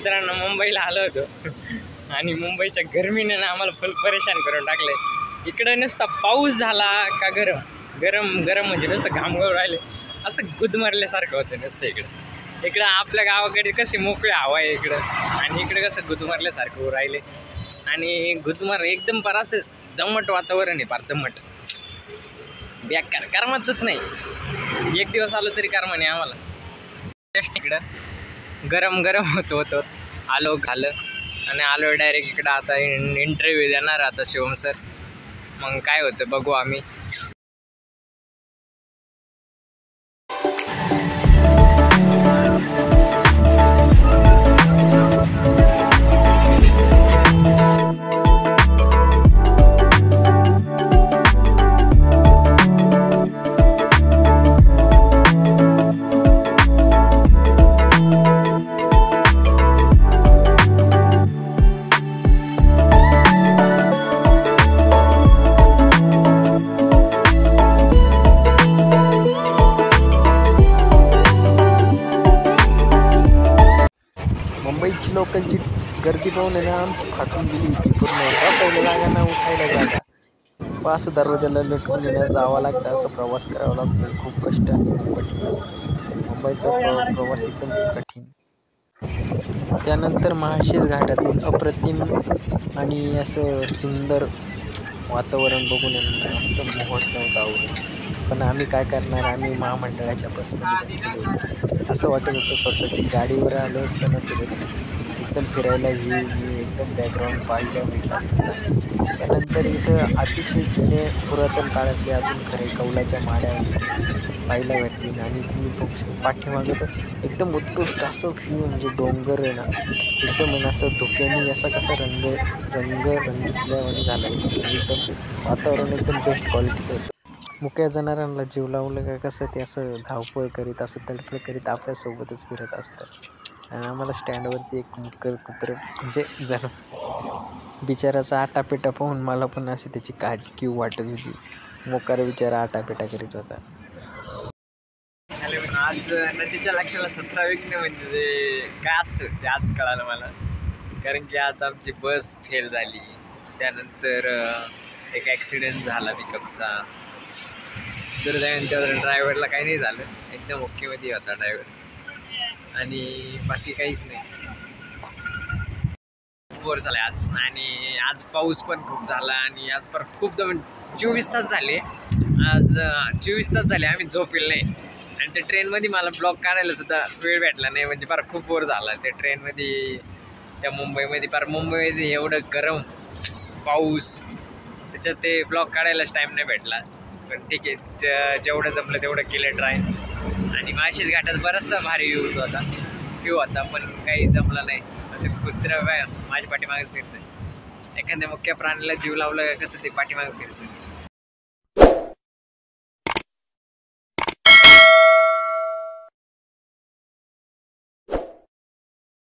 मित्रांनो मुंबईला आलो होतो आणि मुंबईच्या गरमीने ना आम्हाला फुल परेशान करून टाकले। इकडे नुसता पाऊस झाला का गरम गरम गरम म्हणजे नुसतं घाम गळून राहिले, असं गुदमरल्यासारखं होतं नुसतं इकडं आपल्या गावाकडे कशी मोकळी हवा आहे इकडं, आणि इकडे कसं गुदमरल्यासारखं होऊ राहिले आणि गुदमर एकदम फार असं दमट वातावरण आहे, फार दमट बेकार, करमतच नाही। एक दिवस आलो तरी करम नाही आम्हाला। जस्ट इकडं गरम गरम होतो आलो झालं आणि आलो डायरेक्ट इकडं। आता इंटरव्ह्यू देणार आता शिवम सर, मग काय होतं बघू आम्ही। मुंबईची लोकलची गर्दी पाहून ना आमची फाटून गेली होती पूर्ण। बसायला जागा ना, उठायला जागा, असं दरवाजाला लटकून जावं लागतं, असं प्रवास करावा लागतो। खूप कष्ट आणि खूप कठीण असतं मुंबईचा प्रवास, एकदम कठीण। त्यानंतर महाशीस घाटातील अप्रतिम आणि असं सुंदर वातावरण बघून आमचं महोत्सव गावलं। पण आम्ही काय करणार, आम्ही महामंडळाच्या बसमध्ये बसलेलो होतो। असं वाटत होतं स्वतःची गाडीवर आलो असताना तरी एकदम फिरायला व्ह्यू एकदम बॅकग्राऊंड पाहायला भेटत असतं। त्यानंतर इथं अतिशय जुने पुरातन काळातले अजून खरे कौलाच्या माड्या पाहायला भेटतील आणि तुम्ही बघू पाठीमागं तर एकदम उत्कृष्ट असं व्ह्यू, म्हणजे डोंगर आहे ना एकदम असं धुक्याने असा कसा रंगितल्यावानी झाला एकदम वातावरण एकदम बेस्ट क्वालिटीचं असं। मुक्या जनावरांना जीव लावलं का कसं ते असं धावपळ करीत, असं तडफड करीत आपल्यासोबतच फिरत असतं। आणि आम्हाला स्टँडवरती एक मुक्कर कुत्रं म्हणजे बिचाराचा आटापेटा पाहून मला पण अशी त्याची काळजी किंवा वाटत होती। मोकार बिचारा आटापेटा करीत होता। आज नदीच्या लाखेला 17 विघ्न म्हणजे काय असतं ते आज कळालं मला, कारण की आज आमची बस फेल झाली। त्यानंतर एक ॲक्सिडेंट झाला पिकअपचा। दुर्दैवाने त्या ड्रायव्हरला काही नाही झालं, एकदम ओकेमध्ये होता ड्रायव्हर, आणि बाकी काहीच नाही। बोर झालं आज, आणि आज पाऊस पण खूप झाला, आणि आज पर खूप 24 तास झाले, आज 24 तास झाले आम्ही झोपेल नाही। आणि त्या ट्रेनमध्ये मला ब्लॉग काढायला सुद्धा वेळ भेटला नाही, म्हणजे फार खूप बोर झाला त्या ट्रेनमध्ये, त्या मुंबईमध्ये। फार मुंबईमध्ये एवढं गरम पाऊस, त्याच्यात ते ब्लॉग काढायलाच टाईम नाही भेटला। पण ठीक आहे, जेवढं जमलं तेवढं केलं ट्राय। आणि महाशीस घाटात बराचसा भारी व्ह्यू होता पण काही जमलं नाही। ते कुत्रं काय माझ्या पाठीमागच फिरतं, एखाद्या मुख्य प्राण्याला जीव लावलं कसं ते पाठीमागं फिरतं।